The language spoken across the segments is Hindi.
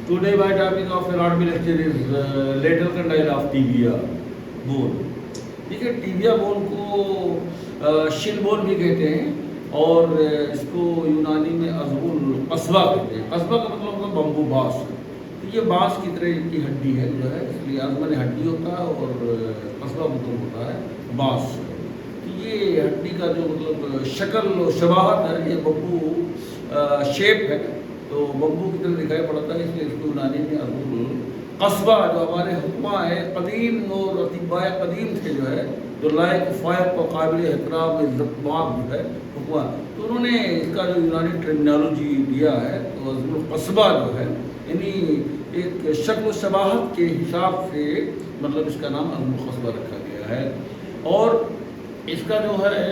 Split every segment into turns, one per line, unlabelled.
Today my topic of anatomy lecture is lateral condyle of tibia bone. ठीक है, टिबिया बोन को शिल बोन भी कहते हैं और इसको यूनानी में अज़मुल कस्बा कहते हैं। कस्बा का मतलब होता है बम्बू बांस। तो ये बांस की तरह की हड्डी है जो है, इसलिए अज़मन हड्डी होता है और कस्बा मतलब होता है बांस। तो ये हड्डी का जो मतलब शक्ल शबाहत है, ये बम्बू शेप है, तो बम्बू की तरह दिखाई पड़ता है, इसलिए इसको यूनानी में अज़मुल कस्बा जो हमारे हुक्मा है कदीम और अतिबाए कदीम थे जो है, जो लायक फ़ायक और काबिल एहतराम इज़्ज़तमाब जो है हुक्मा, तो उन्होंने इसका जो यूनानी टर्मिनोलॉजी दिया है तो अज़मुल कस्बा जो है यानी एक शक्ल शबाहत के हिसाब से मतलब इसका नाम अज़मुल कस्बा रखा गया है। और इसका जो है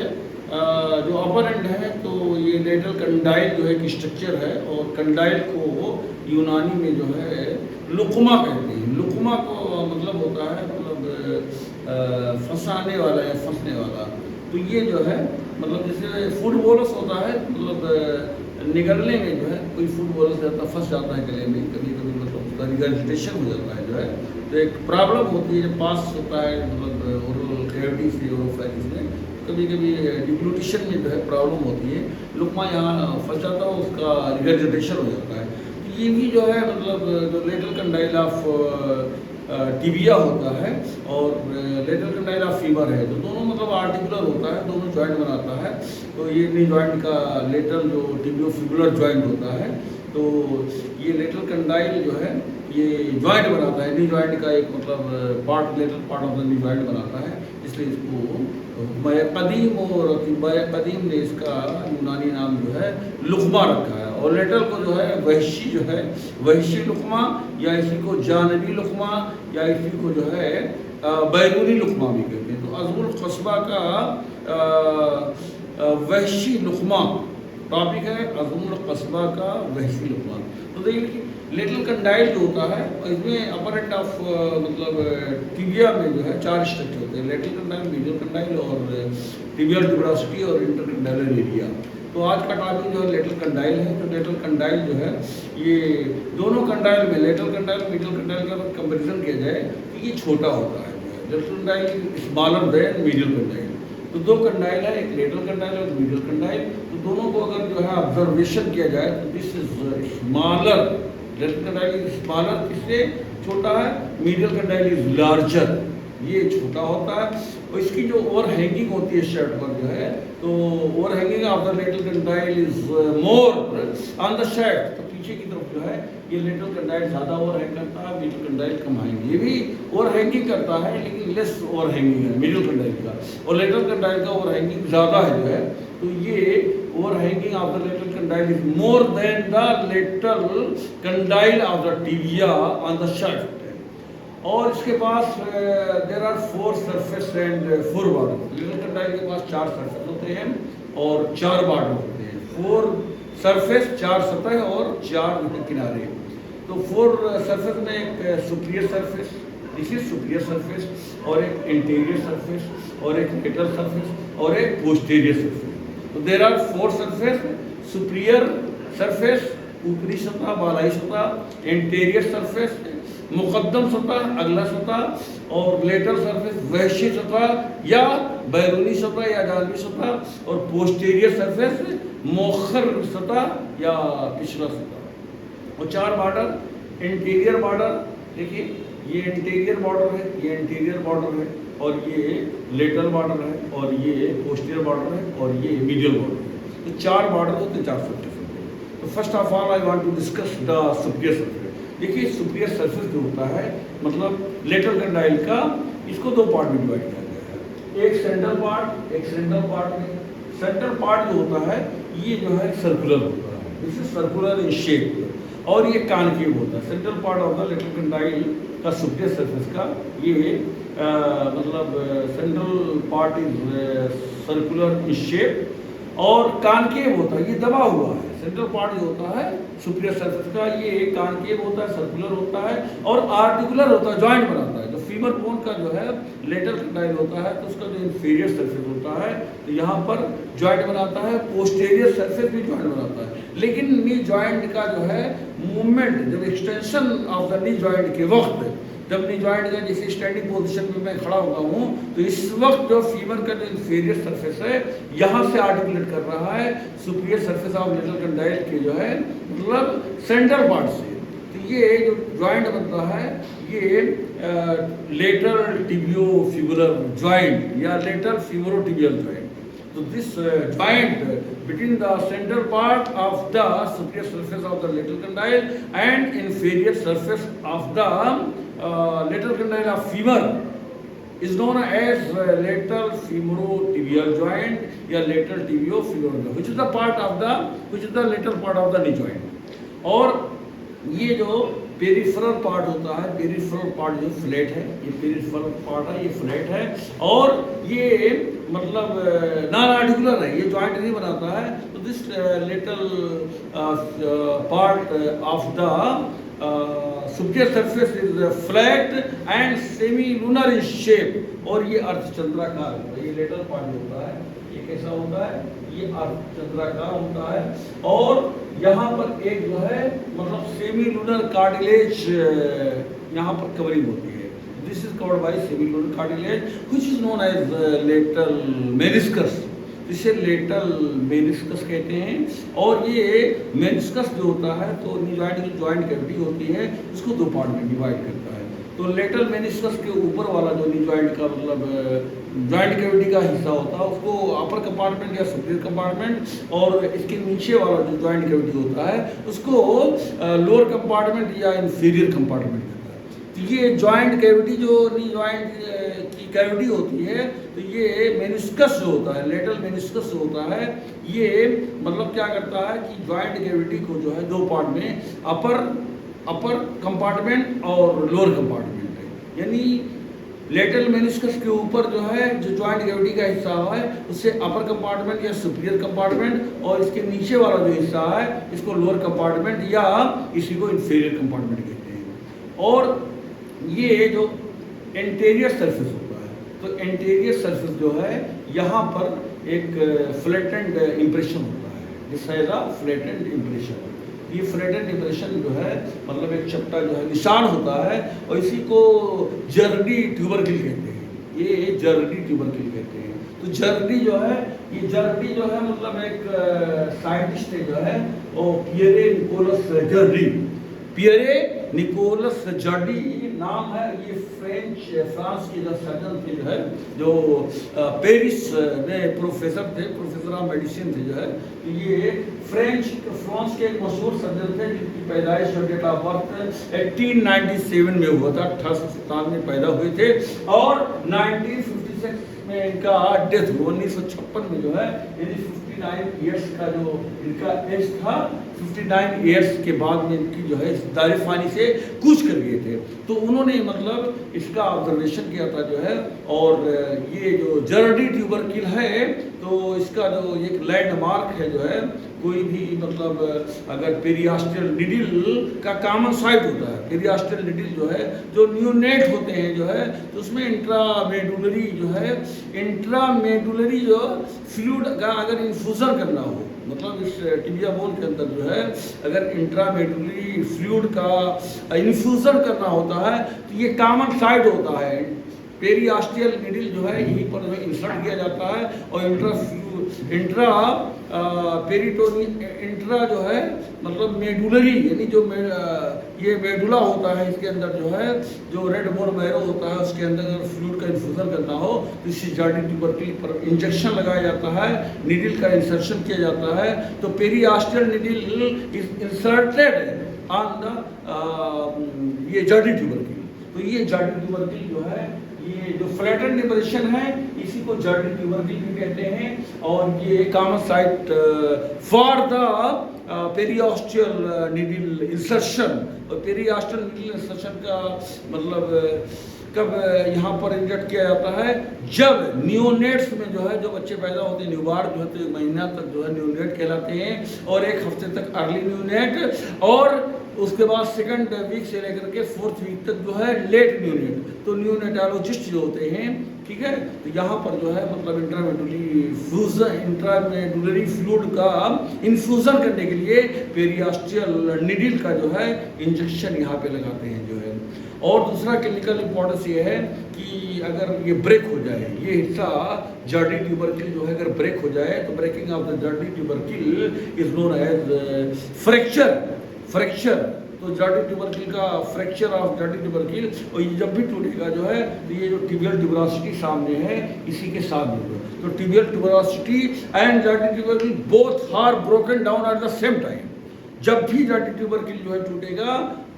जो अपर एंड है तो ये लेटरल कंडाइल जो है कि स्ट्रक्चर है, और कंडाइल को यूनानी में जो है लुकमा कहते हैं। लुकमा को मतलब होता है मतलब फंसाने वाला या फंसने वाला। तो ये जो है मतलब जैसे फूड बोलस होता है, मतलब निगलने में जो है कोई फूड बोलस जाता फंस जाता है गले में, कभी कभी मतलब उसका रिगर्जिटेशन हो जाता है जो है, तो एक प्रॉब्लम होती है जब पास होता है मतलब ओरल कैविटी से ओरोफैरिंक्स में, कभी कभी डिग्लूटिशन में जो है प्रॉब्लम होती है, लुकमा यहाँ फंस जाता है, उसका रिगर्जिटेशन हो जाता है। तो ये भी जो है मतलब जो लेटरल कंडाइल ऑफ टिबिया होता है और लेटरल कंडाइल ऑफ फीमर है, तो दोनों मतलब आर्टिकुलर होता है, दोनों जॉइंट बनाता है। तो ये नी जॉइंट का लेटरल जो टिबियोफिबुलर जॉइंट होता है, तो ये लेटरल कंडाइल जो है ये जॉइंट बनाता है, नी जॉइंट का एक मतलब part, lateral part of the knee joint बनाता है, इसलिए इसको कदीम और कदीम ने इसका यूनानी नाम जो है लुकमा रखा है। और लेटरल को जो है वहशी जो है वहशी लुकमा, या इसी को जानबी लुकमा, या इसी को जो है बैरूनी लुकमा भी कहते हैं। तो अज़मुल कस्बा का वहशी लुकमा टॉपिक है, अज़मुल कस्बा का वहशी लुकमा। तो देखिए लेटरल कंडाइल जो होता है इसमें अपर एंड ऑफ मतलब टिबिया में जो है 4 स्ट्रक्चर होते हैं, लेटरल कंडाइल, मीडियल कंडाइल और टिबियल ट्यूबरोसिटी और इंटरकंडाइलर एरिया। तो आज का टॉपिक जो है लेटरल कंडाइल है। तो लेटरल कंडाइल जो है ये दोनों कंडाइल में लेटरल कंडाइल मीडियल कंडाइल का अगर कंपेरिजन किया जाए तो ये छोटा होता है। Lateral condyle smaller than medial condyle. तो दो कंडाइल है, एक लेटरल कंडाइल और मीडियल कंडाइल। तो दोनों को अगर जो है ऑब्जर्वेशन किया जाए तो this is smaller, lateral condyle is smaller, किससे छोटा है, मीडियल कंडाइल इज लार्जर, ये छोटा होता है। और इसकी जो ओवर हैंगिंग होती है शर्ट पर जो है, तो over hanging of the lateral condyle is more on the shirt, तो पीछे की तरफ जो है ये लेटरल कंडाइल ज़्यादा ओवर हैंग करता है, मीडियल कंडाइल कम हैंग, ये भी ओवर हैंगिंग करता है लेकिन लेस ओवर हैंगिंग है मीडियल कंडाइल का, और लेटरल कंडाइल का ओवर हैंगिंग ज़्यादा है जो है। तो ये over hanging of the lateral condyle is more than the lateral condyle of the tibia on the shaft. और इसके पास there are 4 surface and 4 border. Lateral condyle के पास 4 सरफेस होते हैं और 4 बॉर्डर होते हैं, 4 सरफेस, 4 सतह और 4 किनारे। तो 4 सरफेस में एक superior surface, this is superior surface, और एक इंटीरियर सरफेस, और एक लेटरल सरफेस, और एक पोस्टीरियर सरफेस। तो there are 4 surface, superior surface ऊपरी सतह बालाई सतह, इंटीरियर सरफेस मुकद्दम सतह अगला सतह, और लेटरल सरफेस वहशी सतह या बैरूनी सतह या जानबी सतह, और पोस्टीरियर सरफेस मोखर सतह या पिछला सतह। और 4 बॉर्डर, इंटीरियर बॉर्डर, देखिए ये इंटीरियर बॉर्डर है, ये इंटीरियर बॉर्डर है, और ये लेटरल बॉर्डर है, और ये पोस्टीरियर बॉर्डर है, और ये मीडियल बॉर्डर है। तो 4 बॉर्डर होते हैं, 4 सरफेस होते हैं। तो first of all I want to discuss the superior surface. देखिए सुपीरियर सरफेस जो होता है मतलब लेटरल कंडाइल का, इसको 2 पार्ट में डिवाइड किया गया है, एक सेंट्रल पार्ट, एक सेंट्रल पार्ट में। सेंट्रल पार्ट जो होता है ये जो है सर्कुलर होता है, this is circular in shape, और ये कॉन्केव होता है। Central part of the lateral condyle का सुपीरियर सरफेस का ये मतलब central part is circular in shape और कॉन्केव होता है, ये दबा हुआ है। सेंट्रल पार्ट जो होता है सुपीरियर सरफेस का ये कॉन्केव होता है, सर्कुलर होता है और आर्टिकुलर होता है, जॉइंट बनाता है। जो फीमर बोन का जो है लेटरल कंडाइल होता है तो उसका जो इंफीरियर सरफेस होता है तो यहाँ पर जॉइंट बनाता है, पोस्टीरियर सरफेस भी जॉइंट बनाता है। लेकिन नी जॉइंट का जो है मूवमेंट, जब extension of the knee joint के वक्त, जब नी जॉइंट का जैसे स्टैंडिंग पोजीशन में मैं खड़ा हुआ हूँ तो इस वक्त जो फीमर का जो इंफीरियर सरफेस है यहाँ से आर्टिकुलेट कर रहा है superior surface of lateral condyle के जो है मतलब सेंट्रल पार्ट से। तो ये जो जॉइंट बनता है ये लेटरल टिबियो-फिबुलर जॉइंट या lateral femorotibial joint. So this joint between the central part of the superior surface of the lateral condyle and inferior surface of the lateral condyle of femur is known as lateral femorotibial joint या lateral tibio-femoral joint, which is the lateral part of the knee joint। और ये जो पेरिफेरल पार्ट होता है, पेरिफेरल पार्ट जो फ्लैट है, ये पेरिफेरल पार्ट है, ये फ्लैट है और ये मतलब नॉन आर्टिकुलर है, ये जॉइंट नहीं बनाता है। तो this little part of the superior surface is flat and semi lunar in shape और ये अर्धचंद्राकार होता है। ये लेटरल पार्ट होता है, ये कैसा होता है, ये अर्धचंद्राकार होता है और यहाँ पर एक जो है मतलब सेमी लूनर कार्टिलेज यहाँ पर कवरिंग होती है। This is covered by semilunar cartilage which is known as lateral meniscus. इसे लेटरल मेनिस्कस कहते हैं और ये मेनिस्कस जो होता है तो नी जॉइंट की जॉइंट कैविटी होती है इसको दो पार्ट में डिवाइड करता है। तो लेटरल मेनिस्कस के ऊपर वाला जो नी जॉइंट का मतलब जॉइंट कैविटी का हिस्सा होता है उसको अपर कंपार्टमेंट या सुपीरियर कंपार्टमेंट और इसके नीचे वाला जो जॉइंट कैविटी होता है उसको लोअर कंपार्टमेंट या इंफीरियर कंपार्टमेंट कहता है। तो ये जॉइंट कैविटी जो नी जॉइंट की कैविटी होती है तो ये मेनिस्कस जो होता है, लेटरल मेनिस्कस जो होता है ये मतलब क्या करता है कि जॉइंट कैविटी को जो है दो पार्ट में अपर कंपार्टमेंट और लोअर कंपार्टमेंट है। यानी लेटरल मेनिस्कस के ऊपर जो है जो जॉइंट कैविटी का हिस्सा है उससे अपर कंपार्टमेंट या सुपीरियर कंपार्टमेंट और इसके नीचे वाला जो हिस्सा है इसको लोअर कंपार्टमेंट या इसी को इंफीरियर कंपार्टमेंट कहते हैं। और ये जो एंटीरियर सरफेस होता है तो एंटीरियर सरफेस जो है यहाँ पर एक फ्लैटेंड इंप्रेशन होता है, this has a flattened impression. ये फ्लैटेंड इंप्रेशन जो है मतलब एक चपटा जो है निशान होता है और इसी को जर्डी ट्यूबरकिल कहते हैं, ये जर्डी ट्यूबरकिल कहते हैं। तो जर्डी जो है ये जर्डी जो है मतलब एक साइंटिस्ट है जो है वो पियरे निकोलस जर्डी, पियरे निकोलस जर्डी नाम है। ये फ्रांस के जो सर्जन थे जो है जो पेरिस में प्रोफेसर ऑफ मेडिसिन थे जो है ये फ्रांस के एक मशहूर सर्जन थे जिनकी पैदाइश और डेट ऑफ बर्थ 1897 में हुआ था, 1857 में पैदा हुए थे और 1956 में इनका डेथ हुआ। 1956 में जो है यानी 59 ईयर्स का जो इनका एज था, 59 ईयर्स के बाद में इनकी जो है दारिफानी से कूच कर गए थे। तो उन्होंने मतलब इसका ऑब्जर्वेशन किया था जो है और ये जो जर्डी ट्यूबरकिल है तो इसका जो एक लैंडमार्क है जो है कोई भी मतलब अगर पेरियास्टल निडिल का कॉमन साइट होता है, पेरियास्टल निडिल जो है जो न्यूनेट होते हैं जो है तो उसमें इंट्रामेडुलरी जो फ्लूइड का अगर इन्फ्यूजन करना हो मतलब इस टिबिया बोन के अंदर जो है अगर इंट्रामेडुलरी फ्लूइड का इन्फ्यूजन करना होता है तो ये कॉमन साइट होता है। पेरियास्टियल निडिल जो है यहीं पर जो इंसर्ट किया जाता है और इंट्रा जो है मतलब मेडुलरी यानी जो ये मेडुला होता है इसके अंदर जो है जो रेड बोन मैरो होता है उसके अंदर अगर फ्लूइड का इन्फ्यूजन करना हो तो इसी जर्डी ट्यूबरकिल पर इंजेक्शन लगाया जाता है, निडिल का इंसर्शन किया जाता है। तो periosteal needle is inserted on the ये जर्डी ट्यूबरकिल। तो ये जर्डी ट्यूबरकिल जो है ये जो फ्लैटेंड इंप्रेशन है इसी को जर्डी ट्यूबरकिल भी कहते हैं और ये common site for the periosteal needle insertion. और पेरियास्टियल निडिल इंसर्शन का मतलब कब यहाँ पर इंजेक्ट किया जाता है जब नियोनेट्स में जो है जो बच्चे पैदा होते हैं न्यूबार्न जो होते हैं महीना तक जो है न्यूनेट कहलाते हैं और एक हफ्ते तक अर्ली न्यूनेट और उसके बाद सेकंड वीक से लेकर के फोर्थ वीक तक जो है लेट न्यूनेट, तो न्यूनेटालॉजिस्ट जो होते हैं, ठीक है, तो यहाँ पर जो है मतलब इंट्रामेडुलरी फ्लूइड का इन्फ्यूज़न करने के लिए पेरियास्टियल निडिल का जो है इंजेक्शन यहाँ पे लगाते हैं जो है। और दूसरा क्लिनिकल इंपॉर्टेंस ये है कि अगर ये ब्रेक हो जाए, ये हिस्सा जर्डी ट्यूबरकिल जो है अगर ब्रेक हो जाए, तो breaking of the Gerdy tubercle is known as fracture. तो जर्डी ट्यूबरकिल का फ्रैक्चर ऑफ जर्डी ट्यूबरकिल, और ये जब भी टूटेगा जो है, तो ये जो टिबियल ट्यूबरोसिटी सामने है इसी के साथ में, तो tibial tuberosity and Gerdy tubercle both are broken down at the same time. जब भी जर्डी ट्यूबरकिल जो है टूटेगा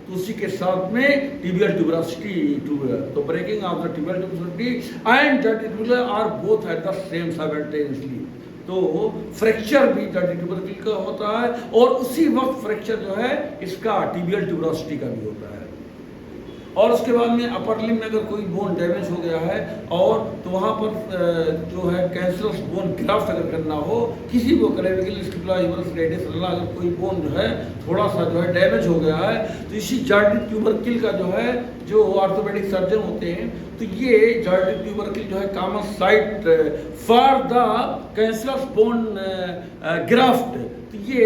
तो उसी के साथ में टिबियल ट्यूबरोसिटी टूटेगा। तो breaking of the tibial tuberosity and Gerdy tubercle are both at the same simultaneously. तो फ्रैक्चर भी जर्डी ट्यूबरकिल का होता है और उसी वक्त फ्रैक्चर जो है इसका टिबियल ट्यूबरोसिटी का भी होता है। और उसके बाद में अपर लिम्ब में अगर कोई बोन डैमेज हो गया है और तो वहाँ पर जो है कैंसरस बोन ग्राफ्ट अगर करना हो, किसी को क्लेविकल स्टिपुला ह्यूमरस रेडियस अगर कोई बोन जो है थोड़ा सा जो है डैमेज हो गया है, तो इसी जर्डी ट्यूबरकिल का जो है जो ऑर्थोपेडिक सर्जन होते हैं, तो ये जर्डी ट्यूबरकिल जो है common site for the cancerous bone graft, तो ये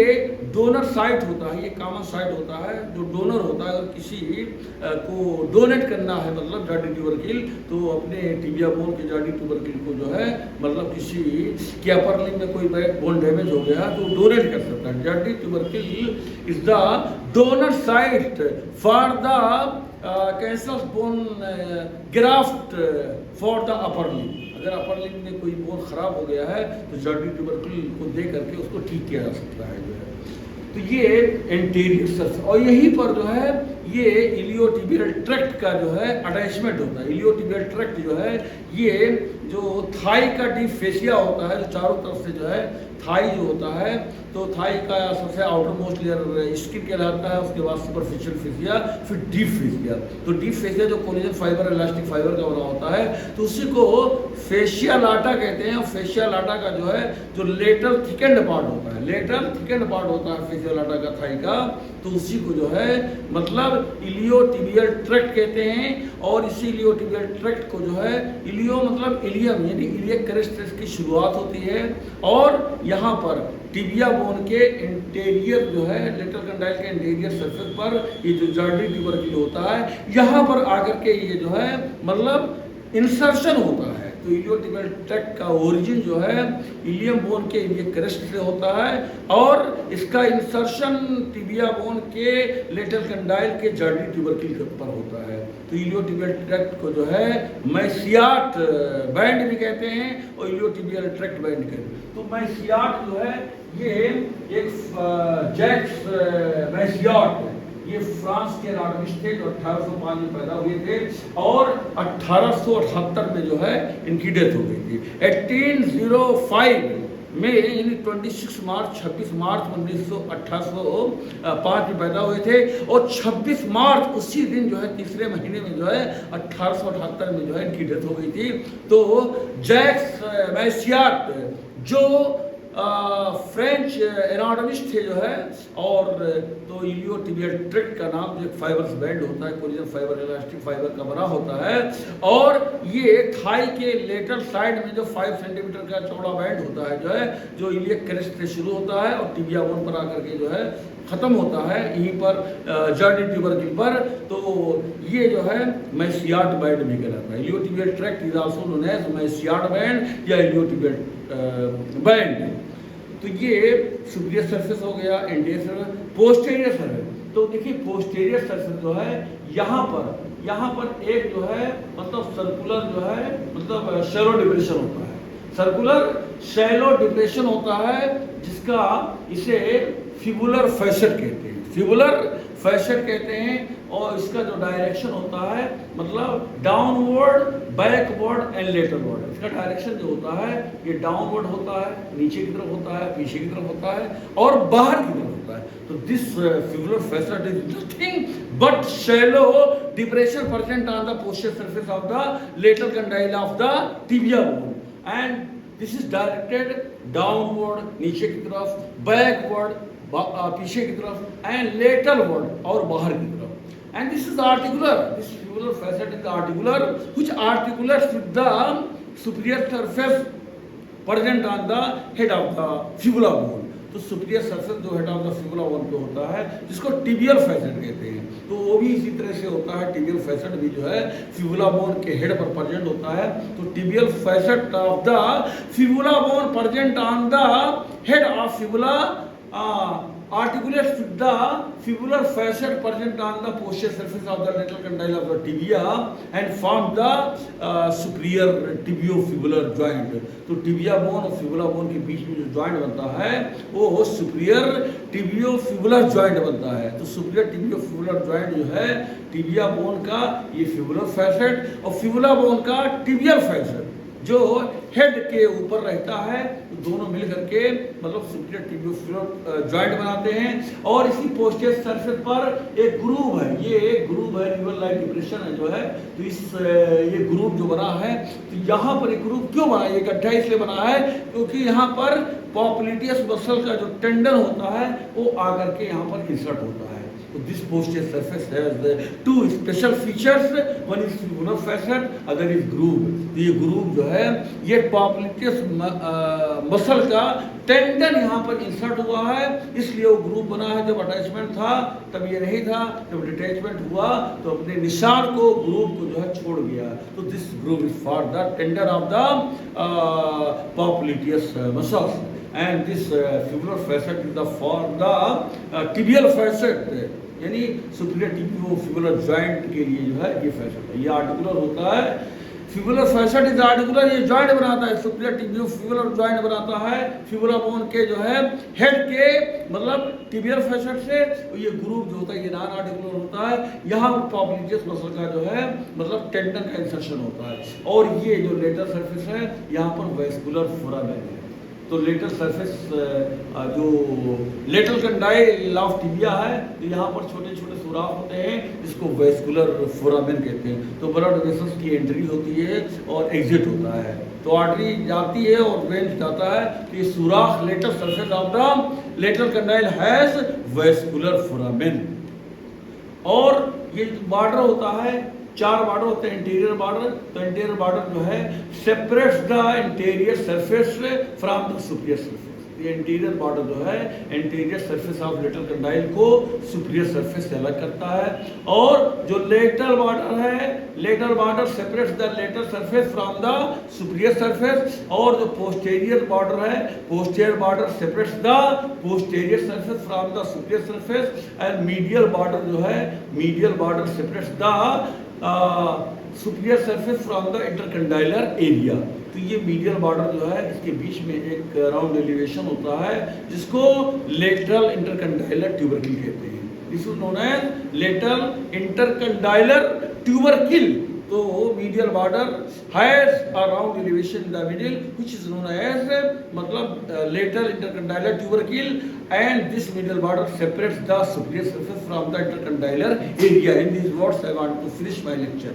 डोनर साइट होता है, ये कॉमन साइट होता है जो डोनर होता है। अगर किसी को डोनेट करना है मतलब जर्डी ट्यूबरकिल, तो अपने टिबिया बोन के जर्डी ट्यूबरकिल को जो है मतलब किसी के अपर लिम्ब में कोई बोन डैमेज हो गया तो डोनेट कर सकता है। Gerdy tubercle is the donor site for the cancerous bone graft for the upper limb. अगर अपर लिम्ब में कोई बोन खराब हो गया है तो जर्डी ट्यूबरकिल को दे करके उसको ठीक किया जा सकता है जो है। तो ये एंटीरियर सर्फेस, और यहीं पर जो है ये इलियोटिबियल ट्रैक्ट का जो है अटैचमेंट होता है। इलियोटिबियल ट्रैक्ट जो है ये जो थाई का डीप फेसिया होता है, जो चारों तरफ से जो है थाई जो होता है, तो थाई का सबसे आउटर मोस्ट लेयर स्किन कहलाता है, उसके बाद सुपरफिशियल फेसिया, फिर डीप फेसिया। तो डीप फेसिया जो कोलेजन फाइबर इलास्टिक फाइबर का बना होता है, तो उसी को फेशिया लाटा कहते हैं। फेशिया लाटा का जो है जो लेटरल थिकेंड पार्ट होता है, लेटरल थिकेंड पार्ट होता है फेशिया लाटा का थाई का, तो उसी को जो है मतलब इलियोटिबियल ट्रैक्ट कहते हैं। और इसी इलियोटिबियल ट्रैक्ट को जो है इलियो मतलब इलियम यानी इलियक क्रेस्ट की शुरुआत होती है, और यहाँ पर टिबिया बोन के इंटीरियर जो है लेटरल कंडाइल के इंटीरियर सरफेस पर ये जो जर्डी ट्यूबरकिल होता है, यहाँ पर आकर के ये जो है मतलब इंसर्शन होता है। तो इलियोटिबियल ट्रैक्ट का ओरिजिन जो है इलियम बोन के इलियक क्रेस्ट से होता है, और इसका इंसर्शन टिबिया बोन के लेटरल कंडाइल के जर्डी ट्यूबरकिल के ऊपर होता है। तो इलियोटिबियल ट्रैक्ट को जो है मैसियाट बैंड भी कहते हैं और इलियोटिबियल ट्रैक्ट बैंड कहते हैं। तो मैसियाट जो है ये एक जैक्स मैसियाट, ये फ्रांस के एनाटॉमिस्ट थे जो 1805 में पैदा हुए थे और 1878 में जो है इनकी डेथ हो गई थी। 1805 में यानी 26 मार्च 1805 में पैदा हुए थे, और 26 मार्च उसी दिन जो है तीसरे महीने में जो है 1878 में जो है इनकी डेथ हो गई थी। तो जैक्स मैसियाट जो फ्रेंच एनाटॉमिस्ट थे जो है, और तो इलियोटिबियल ट्रैक्ट का नाम जो फाइबर्स बैंड होता है, कोलेजन फाइबर इलास्टिक फाइबर का बना होता है, और ये थाई के लेटरल साइड में जो 5 सेंटीमीटर का चौड़ा बैंड होता है जो है, जो इलियक क्रेस्ट से शुरू होता है और टिबिया बोन पर आकर के जो है खत्म होता है यहीं पर जर्डी ट्यूबरकिल पर। तो ये जो है मैसियाट बैंड भी कहलाता है। Iliotibial tract is also known as Maissiat band या इलियोटिबियल बैंड। तो ये सुपीरियर सरफेस हो गया, एंटीरियर सरफेस, पोस्टीरियर सरफेस। तो देखिए पोस्टीरियर सरफेस जो है यहाँ पर एक जो है मतलब सर्कुलर जो है मतलब शैलो डिप्रेशन होता है, सर्कुलर शैलो डिप्रेशन होता है, जिसका इसे फिबुलर फैसेट कहते हैं, फिबुलर फैसेट कहते हैं। और इसका जो डायरेक्शन होता है मतलब डाउनवर्ड, बैकवर्ड एंड लेटरवर्ड। इसका डायरेक्शन जो होता है ये डाउनवर्ड होता है, नीचे की तरफ होता है, पीछे की तरफ होता है और बाहर की तरफ होता है। तो this fibular facet is nothing but shallow depression present on the posterior surface of the lateral condyle of the tibia bone, and this is directed downward नीचे की तरफ, बैकवर्ड पीछे की तरफ, एंड लेटरवर्ड और बाहर की तरफ। And this is articular, this fibular facet is articular which articulates with the superior surface present on the head of the fibula bone. तो सुपीरियर सरफेस जो head of the fibula bone पे होता है, जिसको टिबियल फैसेट कहते हैं, तो वो भी इसी तरह से होता है। टिबियल फैसेट भी जो है फिबुला बोन के हेड पर प्रेजेंट होता है। तो tibial facet of the fibula bone present on the head of fibula articulates with the fibular facet present on the posterior surface of the lateral condyle of the tibia and form the superior tibiofibular joint। तो टिबिया बोन और फिबुला बोन के बीच में जो जॉइंट बनता है वो सुपीरियर टिबियोफिबुलर जॉइंट बनता है। तो सुपीरियर टिबियोफिबुलर जॉइंट जो है टिबिया बोन का ये फिबुलर फैसेट और फिबुला बोन का टिबियल फैसेट जो हेड के ऊपर रहता है, तो दोनों मिल करके मतलब सुपीरियर टिबियोफिबुलर जॉइंट बनाते हैं। और इसी पोस्टीरियर सरफेस पर एक ग्रूव है, ये एक ग्रूव है, रिवर लाइक डिप्रेशन है जो है। तो इस ये ग्रूव जो बना है, तो यहाँ पर एक ग्रूव क्यों बना है, ये गड्ढा इसलिए बना है क्योंकि यहाँ पर पॉप्लिटियस मसल का जो टेंडन होता है वो आकर के यहाँ पर इंसर्ट होता है। So this posterior surface has two special features, one is fibular facet, other is groove। तो ये groove जो है ये पॉप्लिटियस मसल का टेंडन यहाँ पर इंसर्ट हुआ है, इसलिए वो ग्रूव बना है। जब अटैचमेंट था तब ये नहीं था, जब डिटैचमेंट हुआ तो अपने निशान को ग्रूव को जो है छोड़ गया। तो this groove is for the tendon of the popliteus muscles and this fibular facet is the for the tibial facet, यानी सुपीरियर टिबियोफिबुलर जॉइंट के लिए जो है ये फैसेट है, ये आर्टिकुलर होता है। फिबुलर फैसेट इज आर्टिकुलर, ये जॉइंट बनाता है, सुपीरियर टिबियोफिबुलर जॉइंट बनाता है फिबुला बोन के जो है हेड के मतलब टिबियल फैसेट से। ये ग्रूव जो होता है ये नॉन आर्टिकुलर होता है, यहाँ पर पॉप्लिटियस मसल का जो है मतलब टेंडन का इंसर्शन होता है। और ये जो लेटरल सरफेस है यहाँ पर वेस्कुलर फोरामेन है। तो लेटरल सरफेस जो लेटरल कंडाइल ऑफ टिबिया है, तो यहाँ पर छोटे छोटे सुराख होते हैं जिसको वेस्कुलर फोरामेन कहते हैं। तो ब्लड वेसल्स की एंट्री होती है और एग्जिट होता है, तो आर्टरी जाती है और वेन जाता है। तो ये सुराख lateral surface of the lateral condyle has vascular foramen. और ये बॉर्डर होता है, चार बॉर्डर होते हैं इंटीरियर बॉर्डर। तो इंटीरियर बॉर्डर जो है separates the interior surface from the superior surface. ये इंटीरियर बॉर्डर जो है interior surface of lateral condyle को सुपीरियर सरफेस से अलग करता है। और जो लेटरल बॉर्डर है, lateral border separates the lateral surface from the superior surface. और जो पोस्टीरियर बॉर्डर है, posterior border separates the posterior surface from the superior surface. And medial border जो है, medial border separates the superior surface from the intercondylar area. तो ये मीडियल बॉर्डर जो है इसके बीच में एक राउंड एलिवेशन होता है जिसको लेटरल इंटरकंडाइलर ट्यूबरकिल कहते हैं। This is known as lateral intercondylar tubercle. तो medial border has a round elevation in the middle which is known as मतलब lateral intercondylar tubercle. and this middle border separates the superior surface from the intercondylar area. In these words I want to finish my lecture.